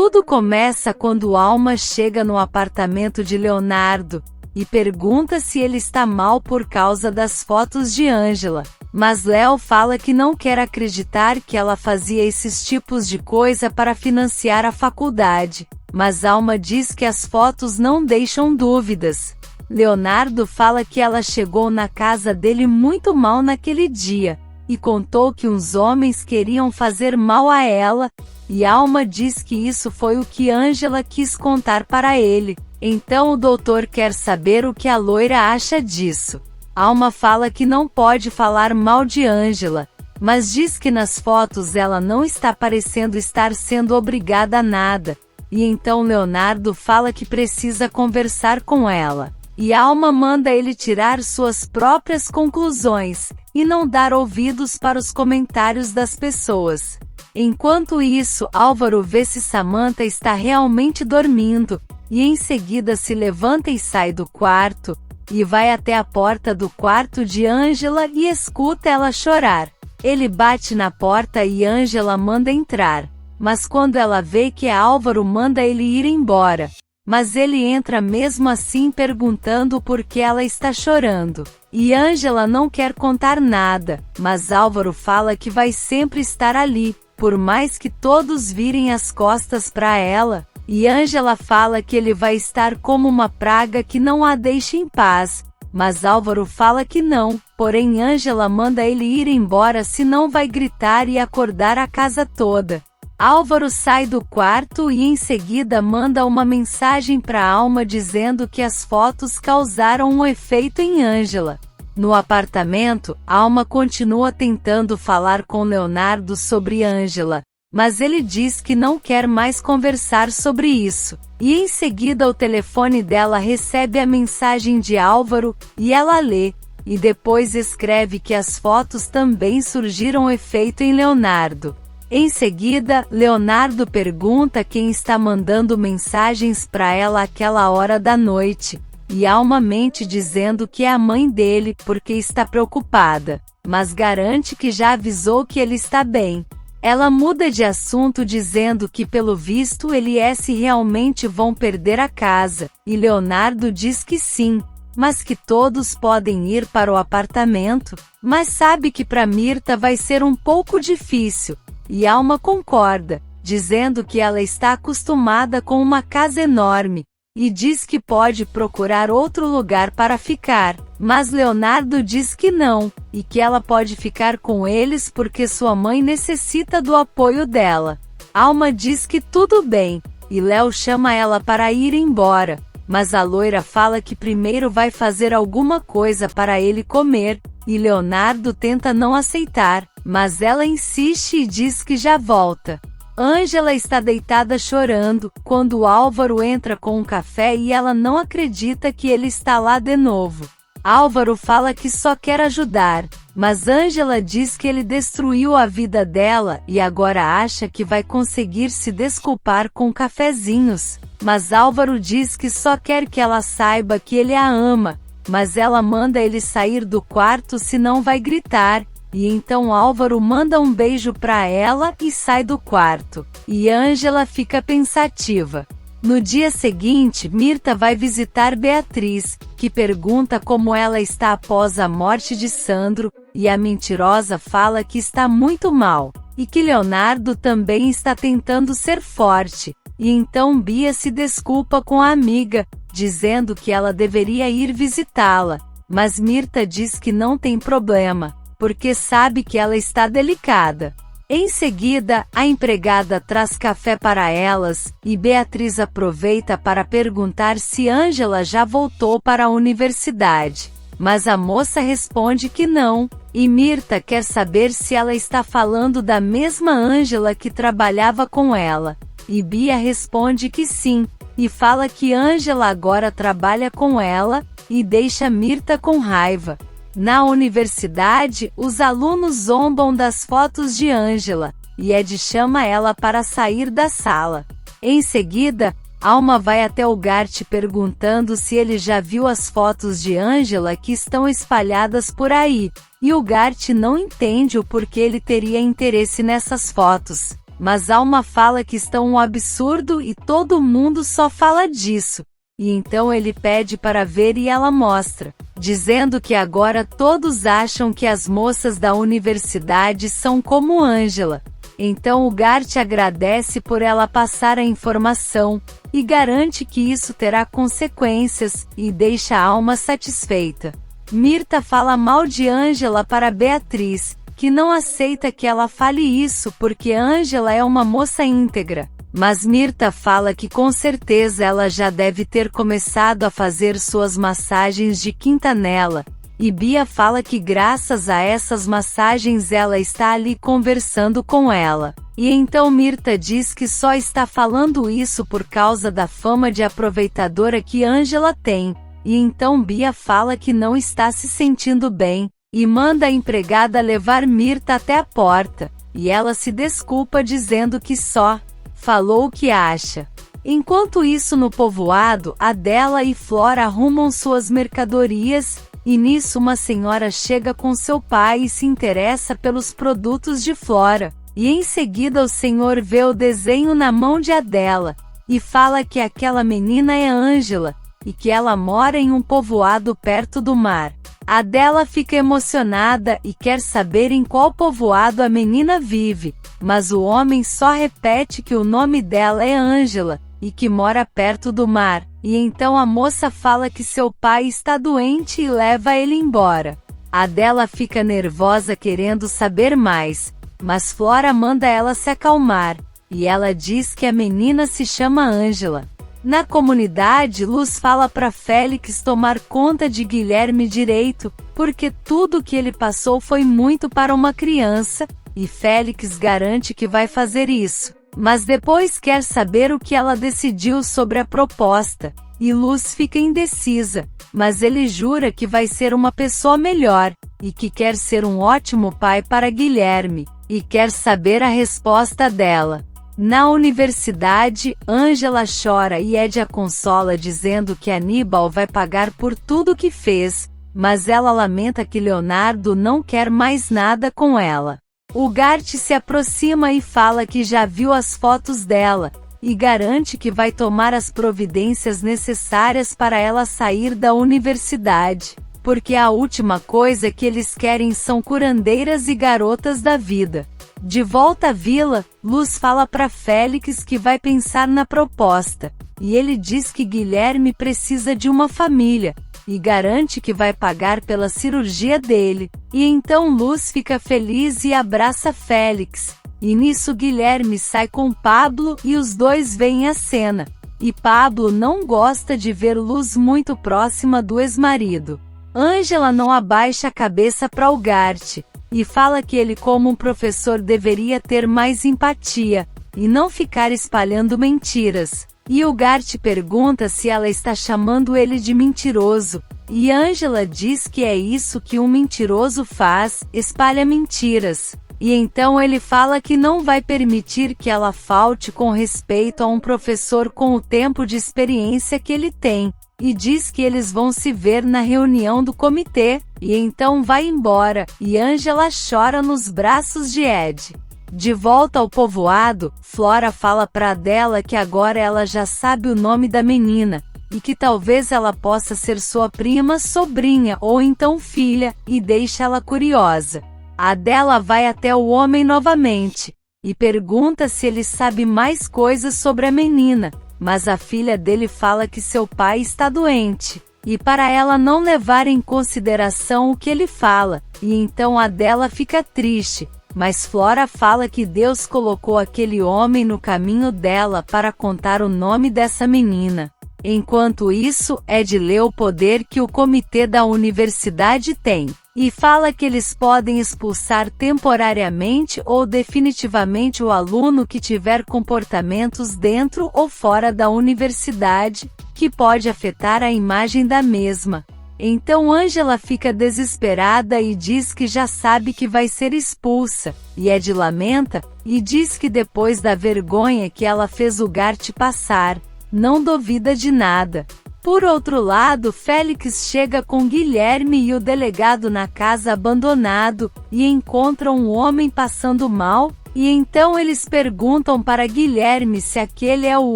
Tudo começa quando Alma chega no apartamento de Leonardo e pergunta se ele está mal por causa das fotos de Ângela. Mas Léo fala que não quer acreditar que ela fazia esses tipos de coisa para financiar a faculdade. Mas Alma diz que as fotos não deixam dúvidas. Leonardo fala que ela chegou na casa dele muito mal naquele dia e contou que uns homens queriam fazer mal a ela, e Alma diz que isso foi o que Ângela quis contar para ele. Então o doutor quer saber o que a loira acha disso. Alma fala que não pode falar mal de Ângela, mas diz que nas fotos ela não está parecendo estar sendo obrigada a nada, e então Leonardo fala que precisa conversar com ela. E Alma manda ele tirar suas próprias conclusões, e não dar ouvidos para os comentários das pessoas. Enquanto isso, Álvaro vê se Samantha está realmente dormindo, e em seguida se levanta e sai do quarto, e vai até a porta do quarto de Ângela e escuta ela chorar. Ele bate na porta e Ângela manda entrar, mas quando ela vê que é Álvaro, manda ele ir embora. Mas ele entra mesmo assim perguntando por que ela está chorando. E Ângela não quer contar nada, mas Álvaro fala que vai sempre estar ali, por mais que todos virem as costas para ela. E Ângela fala que ele vai estar como uma praga que não a deixa em paz. Mas Álvaro fala que não, porém Ângela manda ele ir embora senão vai gritar e acordar a casa toda. Álvaro sai do quarto e em seguida manda uma mensagem para Alma dizendo que as fotos causaram um efeito em Ângela. No apartamento, Alma continua tentando falar com Leonardo sobre Ângela, mas ele diz que não quer mais conversar sobre isso. E em seguida o telefone dela recebe a mensagem de Álvaro, e ela lê, e depois escreve que as fotos também surgiram efeito em Leonardo. Em seguida, Leonardo pergunta quem está mandando mensagens para ela àquela hora da noite, e Alma mente dizendo que é a mãe dele, porque está preocupada, mas garante que já avisou que ele está bem. Ela muda de assunto dizendo que pelo visto ele e se realmente vão perder a casa, e Leonardo diz que sim, mas que todos podem ir para o apartamento, mas sabe que para Mirta vai ser um pouco difícil. E Alma concorda, dizendo que ela está acostumada com uma casa enorme, e diz que pode procurar outro lugar para ficar, mas Leonardo diz que não, e que ela pode ficar com eles porque sua mãe necessita do apoio dela. Alma diz que tudo bem, e Léo chama ela para ir embora, mas a loira fala que primeiro vai fazer alguma coisa para ele comer, e Leonardo tenta não aceitar, mas ela insiste e diz que já volta. Ângela está deitada chorando, quando Álvaro entra com um café e ela não acredita que ele está lá de novo. Álvaro fala que só quer ajudar, mas Ângela diz que ele destruiu a vida dela e agora acha que vai conseguir se desculpar com cafezinhos. Mas Álvaro diz que só quer que ela saiba que ele a ama, mas ela manda ele sair do quarto senão vai gritar. E então Álvaro manda um beijo para ela e sai do quarto. E Ângela fica pensativa. No dia seguinte, Mirta vai visitar Beatriz, que pergunta como ela está após a morte de Sandro, e a mentirosa fala que está muito mal, e que Leonardo também está tentando ser forte. E então Bia se desculpa com a amiga, dizendo que ela deveria ir visitá-la, mas Mirta diz que não tem problema, porque sabe que ela está delicada. Em seguida, a empregada traz café para elas, e Beatriz aproveita para perguntar se Ângela já voltou para a universidade. Mas a moça responde que não, e Mirta quer saber se ela está falando da mesma Ângela que trabalhava com ela. E Bia responde que sim, e fala que Ângela agora trabalha com ela, e deixa Mirta com raiva. Na universidade, os alunos zombam das fotos de Ângela, e Ed chama ela para sair da sala. Em seguida, Alma vai até o Gart perguntando se ele já viu as fotos de Ângela que estão espalhadas por aí, e o Gart não entende o porquê ele teria interesse nessas fotos. mas Alma fala que estão um absurdo e todo mundo só fala disso. E então ele pede para ver e ela mostra, dizendo que agora todos acham que as moças da universidade são como Ângela. Então o Gart agradece por ela passar a informação, e garante que isso terá consequências, e deixa a Alma satisfeita. Mirta fala mal de Ângela para Beatriz, que não aceita que ela fale isso porque Ângela é uma moça íntegra. Mas Mirta fala que com certeza ela já deve ter começado a fazer suas massagens de quinta nela, e Bia fala que graças a essas massagens ela está ali conversando com ela. E então Mirta diz que só está falando isso por causa da fama de aproveitadora que Ângela tem, e então Bia fala que não está se sentindo bem, e manda a empregada levar Mirta até a porta, e ela se desculpa dizendo que só falou o que acha. Enquanto isso no povoado, Adela e Flora arrumam suas mercadorias, e nisso uma senhora chega com seu pai e se interessa pelos produtos de Flora, e em seguida o senhor vê o desenho na mão de Adela, e fala que aquela menina é Ângela, e que ela mora em um povoado perto do mar. Adela fica emocionada e quer saber em qual povoado a menina vive, mas o homem só repete que o nome dela é Ângela, e que mora perto do mar, e então a moça fala que seu pai está doente e leva ele embora. Adela fica nervosa querendo saber mais, mas Flora manda ela se acalmar, e ela diz que a menina se chama Ângela. Na comunidade, Luz fala para Félix tomar conta de Guilherme direito, porque tudo que ele passou foi muito para uma criança, e Félix garante que vai fazer isso, mas depois quer saber o que ela decidiu sobre a proposta, e Luz fica indecisa, mas ele jura que vai ser uma pessoa melhor, e que quer ser um ótimo pai para Guilherme, e quer saber a resposta dela. Na universidade, Ângela chora e Ed a consola dizendo que Aníbal vai pagar por tudo que fez, mas ela lamenta que Leonardo não quer mais nada com ela. O Gart se aproxima e fala que já viu as fotos dela, e garante que vai tomar as providências necessárias para ela sair da universidade, porque a última coisa que eles querem são curandeiras e garotas da vida. De volta à vila, Luz fala para Félix que vai pensar na proposta, e ele diz que Guilherme precisa de uma família, e garante que vai pagar pela cirurgia dele, e então Luz fica feliz e abraça Félix, e nisso Guilherme sai com Pablo e os dois veem a cena, e Pablo não gosta de ver Luz muito próxima do ex-marido. Ângela não abaixa a cabeça para o Gart, e fala que ele como um professor deveria ter mais empatia, e não ficar espalhando mentiras. E o Gart pergunta se ela está chamando ele de mentiroso, e Ângela diz que é isso que um mentiroso faz, espalha mentiras. E então ele fala que não vai permitir que ela falte com respeito a um professor com o tempo de experiência que ele tem, e diz que eles vão se ver na reunião do comitê, e então vai embora, e Ângela chora nos braços de Ed. De volta ao povoado, Flora fala para Adela que agora ela já sabe o nome da menina, e que talvez ela possa ser sua prima, sobrinha ou então filha, e deixa ela curiosa. Adela vai até o homem novamente, e pergunta se ele sabe mais coisas sobre a menina, mas a filha dele fala que seu pai está doente, e para ela não levar em consideração o que ele fala, e então Adela fica triste, mas Flora fala que Deus colocou aquele homem no caminho dela para contar o nome dessa menina. Enquanto isso, Ed lê o poder que o comitê da universidade tem, e fala que eles podem expulsar temporariamente ou definitivamente o aluno que tiver comportamentos dentro ou fora da universidade, que pode afetar a imagem da mesma. Então Ângela fica desesperada e diz que já sabe que vai ser expulsa, e Ed lamenta, e diz que depois da vergonha que ela fez o Gart passar, não duvida de nada. Por outro lado, Félix chega com Guilherme e o delegado na casa abandonado, e encontra um homem passando mal, E então eles perguntam para Guilherme se aquele é o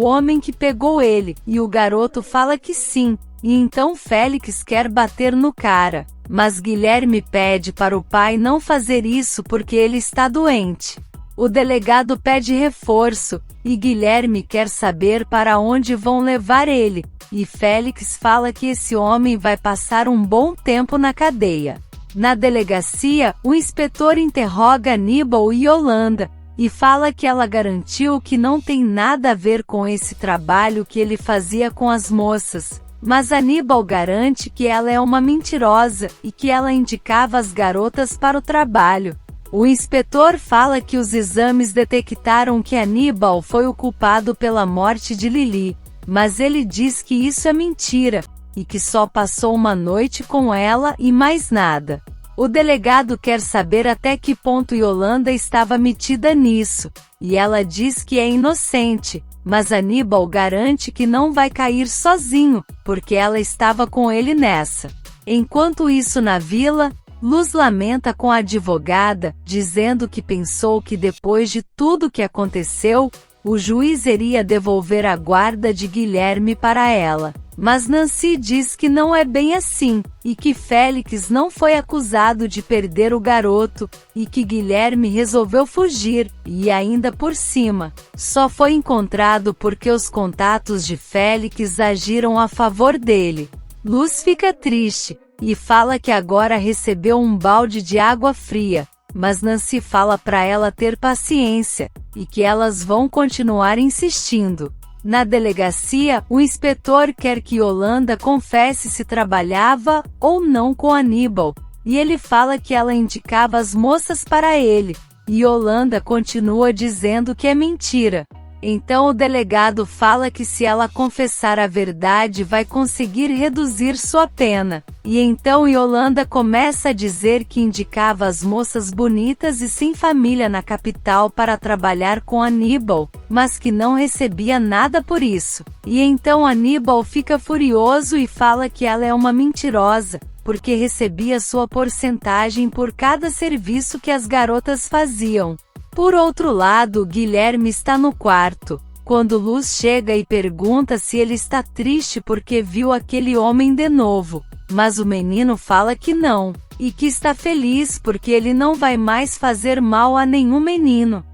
homem que pegou ele, e o garoto fala que sim, e então Félix quer bater no cara. Mas Guilherme pede para o pai não fazer isso porque ele está doente. O delegado pede reforço, e Guilherme quer saber para onde vão levar ele, e Félix fala que esse homem vai passar um bom tempo na cadeia. Na delegacia, o inspetor interroga Aníbal e Yolanda, e fala que ela garantiu que não tem nada a ver com esse trabalho que ele fazia com as moças. Mas Aníbal garante que ela é uma mentirosa, e que ela indicava as garotas para o trabalho. O inspetor fala que os exames detectaram que Aníbal foi o culpado pela morte de Lili, mas ele diz que isso é mentira, e que só passou uma noite com ela e mais nada. O delegado quer saber até que ponto Yolanda estava metida nisso, e ela diz que é inocente, mas Aníbal garante que não vai cair sozinho, porque ela estava com ele nessa. Enquanto isso na vila, Luz lamenta com a advogada, dizendo que pensou que depois de tudo que aconteceu, o juiz iria devolver a guarda de Guilherme para ela. Mas Nancy diz que não é bem assim, e que Félix não foi acusado de perder o garoto, e que Guilherme resolveu fugir, e ainda por cima, só foi encontrado porque os contatos de Félix agiram a favor dele. Luz fica triste, e fala que agora recebeu um balde de água fria, mas Nancy fala para ela ter paciência, e que elas vão continuar insistindo. Na delegacia, o inspetor quer que Yolanda confesse se trabalhava ou não com Aníbal, e ele fala que ela indicava as moças para ele, e Yolanda continua dizendo que é mentira. Então o delegado fala que se ela confessar a verdade vai conseguir reduzir sua pena. E então Yolanda começa a dizer que indicava as moças bonitas e sem família na capital para trabalhar com Aníbal, mas que não recebia nada por isso. E então Aníbal fica furioso e fala que ela é uma mentirosa, porque recebia sua porcentagem por cada serviço que as garotas faziam. Por outro lado, Guilherme está no quarto, quando Luz chega e pergunta se ele está triste porque viu aquele homem de novo, mas o menino fala que não, e que está feliz porque ele não vai mais fazer mal a nenhum menino.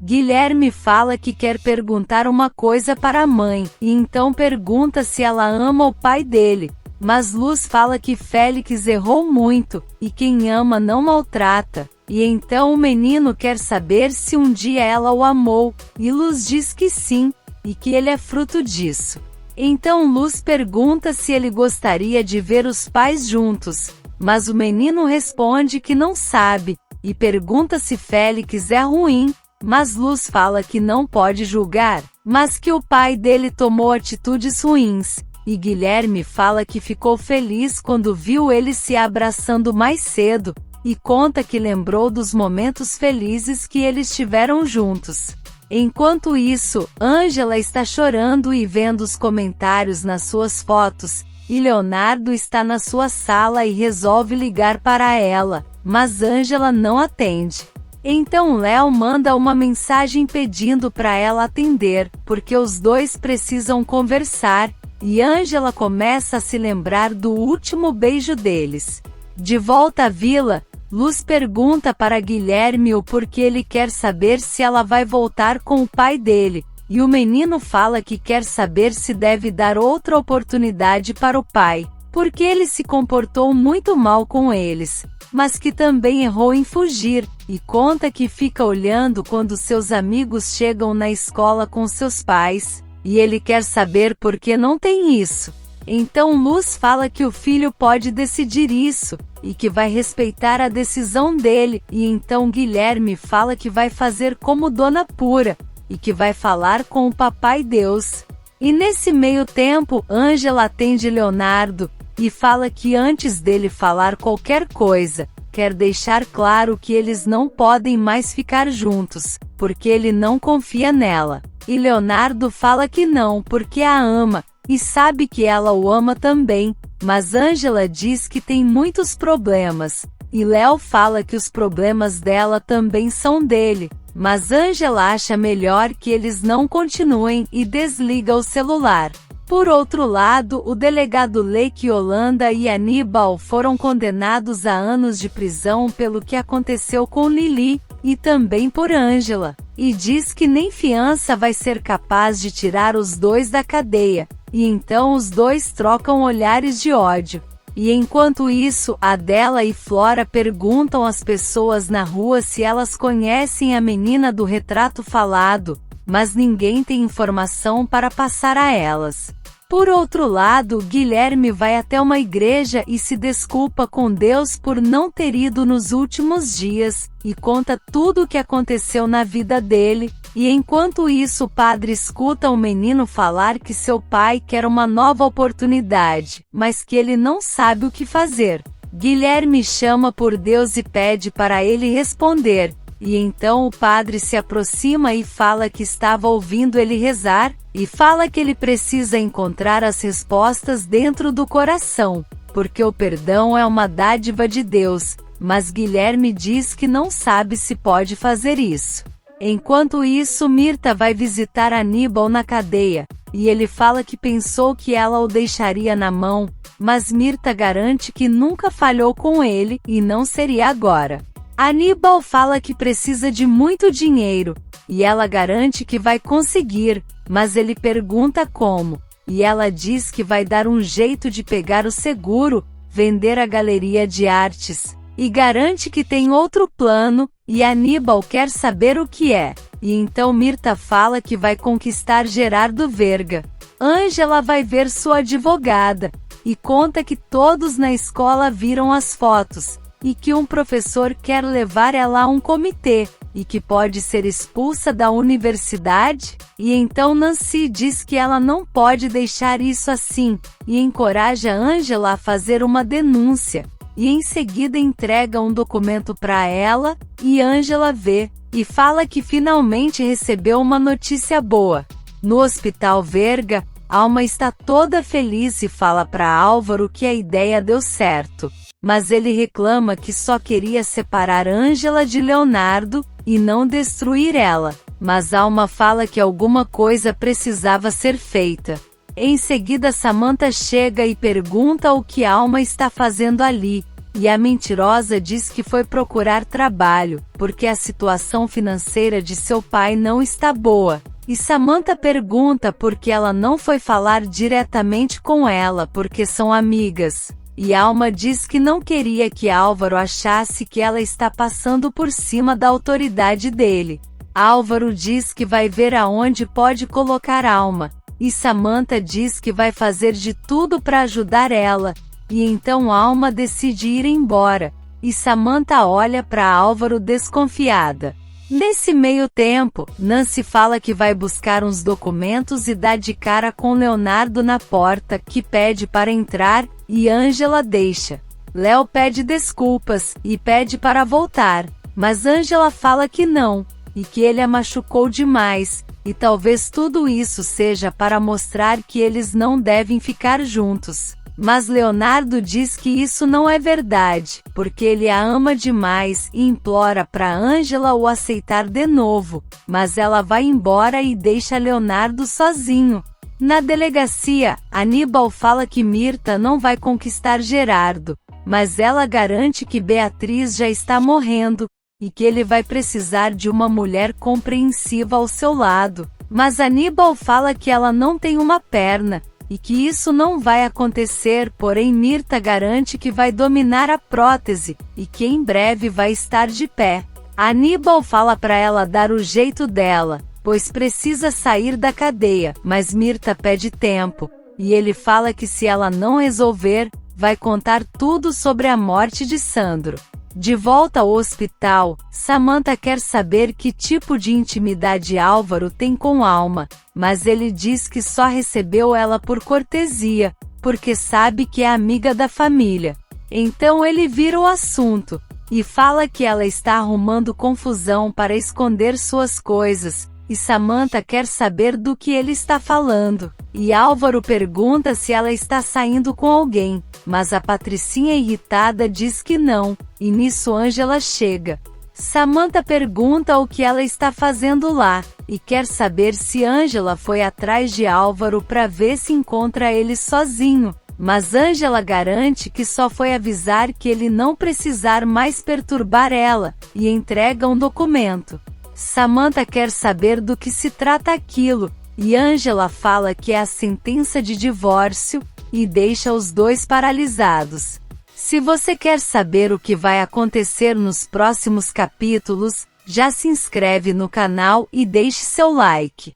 Guilherme fala que quer perguntar uma coisa para a mãe, e então pergunta se ela ama o pai dele, mas Luz fala que Félix errou muito, e quem ama não maltrata. E então o menino quer saber se um dia ela o amou, e Luz diz que sim, e que ele é fruto disso. Então Luz pergunta se ele gostaria de ver os pais juntos, mas o menino responde que não sabe, e pergunta se Félix é ruim, mas Luz fala que não pode julgar, mas que o pai dele tomou atitudes ruins, e Guilherme fala que ficou feliz quando viu eles se abraçando mais cedo, e conta que lembrou dos momentos felizes que eles tiveram juntos. Enquanto isso, Ângela está chorando e vendo os comentários nas suas fotos, e Leonardo está na sua sala e resolve ligar para ela, mas Ângela não atende. Então Léo manda uma mensagem pedindo para ela atender, porque os dois precisam conversar, e Ângela começa a se lembrar do último beijo deles. De volta à vila, Luz pergunta para Guilherme o porquê ele quer saber se ela vai voltar com o pai dele, e o menino fala que quer saber se deve dar outra oportunidade para o pai, porque ele se comportou muito mal com eles, mas que também errou em fugir, e conta que fica olhando quando seus amigos chegam na escola com seus pais, e ele quer saber por que não tem isso. Então Luz fala que o filho pode decidir isso, e que vai respeitar a decisão dele, e então Guilherme fala que vai fazer como Dona Pura, e que vai falar com o Papai Deus. E nesse meio tempo, Ângela atende Leonardo, e fala que antes dele falar qualquer coisa, quer deixar claro que eles não podem mais ficar juntos, porque ele não confia nela. E Leonardo fala que não porque a ama, e sabe que ela o ama também, mas Ângela diz que tem muitos problemas, e Léo fala que os problemas dela também são dele, mas Ângela acha melhor que eles não continuem e desliga o celular. Por outro lado, o delegado Lake Holanda e Aníbal foram condenados a anos de prisão pelo que aconteceu com Lili, e também por Ângela, e diz que nem fiança vai ser capaz de tirar os dois da cadeia, e então os dois trocam olhares de ódio. E enquanto isso, Adela e Flora perguntam às pessoas na rua se elas conhecem a menina do retrato falado, mas ninguém tem informação para passar a elas. Por outro lado, Guilherme vai até uma igreja e se desculpa com Deus por não ter ido nos últimos dias, e conta tudo o que aconteceu na vida dele, e enquanto isso o padre escuta o menino falar que seu pai quer uma nova oportunidade, mas que ele não sabe o que fazer. Guilherme chama por Deus e pede para ele responder, e então o padre se aproxima e fala que estava ouvindo ele rezar, e fala que ele precisa encontrar as respostas dentro do coração, porque o perdão é uma dádiva de Deus, mas Guilherme diz que não sabe se pode fazer isso. Enquanto isso, Mirta vai visitar Aníbal na cadeia, e ele fala que pensou que ela o deixaria na mão, mas Mirta garante que nunca falhou com ele, e não seria agora. Aníbal fala que precisa de muito dinheiro, e ela garante que vai conseguir, mas ele pergunta como, e ela diz que vai dar um jeito de pegar o seguro, vender a galeria de artes, e garante que tem outro plano, e Aníbal quer saber o que é, e então Mirta fala que vai conquistar Gerardo Verga. Ângela vai ver sua advogada, e conta que todos na escola viram as fotos, e que um professor quer levar ela a um comitê, e que pode ser expulsa da universidade, e então Nancy diz que ela não pode deixar isso assim, e encoraja Ângela a fazer uma denúncia, e em seguida entrega um documento para ela, e Ângela vê, e fala que finalmente recebeu uma notícia boa. No Hospital Verga, Alma está toda feliz e fala para Álvaro que a ideia deu certo. Mas ele reclama que só queria separar Ângela de Leonardo, e não destruir ela. Mas Alma fala que alguma coisa precisava ser feita. Em seguida Samantha chega e pergunta o que Alma está fazendo ali, e a mentirosa diz que foi procurar trabalho, porque a situação financeira de seu pai não está boa. E Samantha pergunta por que ela não foi falar diretamente com ela porque são amigas. E Alma diz que não queria que Álvaro achasse que ela está passando por cima da autoridade dele. Álvaro diz que vai ver aonde pode colocar Alma, e Samantha diz que vai fazer de tudo para ajudar ela, e então Alma decide ir embora, e Samantha olha para Álvaro desconfiada. Nesse meio tempo, Nancy fala que vai buscar uns documentos e dá de cara com Leonardo na porta, que pede para entrar, e Ângela deixa. Léo pede desculpas, e pede para voltar, mas Ângela fala que não, e que ele a machucou demais, e talvez tudo isso seja para mostrar que eles não devem ficar juntos. Mas Leonardo diz que isso não é verdade, porque ele a ama demais e implora para Ângela o aceitar de novo, mas ela vai embora e deixa Leonardo sozinho. Na delegacia, Aníbal fala que Mirta não vai conquistar Gerardo, mas ela garante que Beatriz já está morrendo, e que ele vai precisar de uma mulher compreensiva ao seu lado. Mas Aníbal fala que ela não tem uma perna, e que isso não vai acontecer, porém Mirta garante que vai dominar a prótese, e que em breve vai estar de pé. Aníbal fala para ela dar o jeito dela, pois precisa sair da cadeia, mas Mirta pede tempo, e ele fala que se ela não resolver, vai contar tudo sobre a morte de Sandro. De volta ao hospital, Samantha quer saber que tipo de intimidade Álvaro tem com Alma, mas ele diz que só recebeu ela por cortesia, porque sabe que é amiga da família. Então ele vira o assunto, e fala que ela está arrumando confusão para esconder suas coisas, e Samantha quer saber do que ele está falando. E Álvaro pergunta se ela está saindo com alguém, mas a Patricinha irritada diz que não, e nisso Ângela chega. Samantha pergunta o que ela está fazendo lá, e quer saber se Angela foi atrás de Álvaro para ver se encontra ele sozinho, mas Angela garante que só foi avisar que ele não precisar mais perturbar ela, e entrega um documento. Samantha quer saber do que se trata aquilo, e Angela fala que é a sentença de divórcio, e deixa os dois paralisados. Se você quer saber o que vai acontecer nos próximos capítulos, já se inscreve no canal e deixe seu like.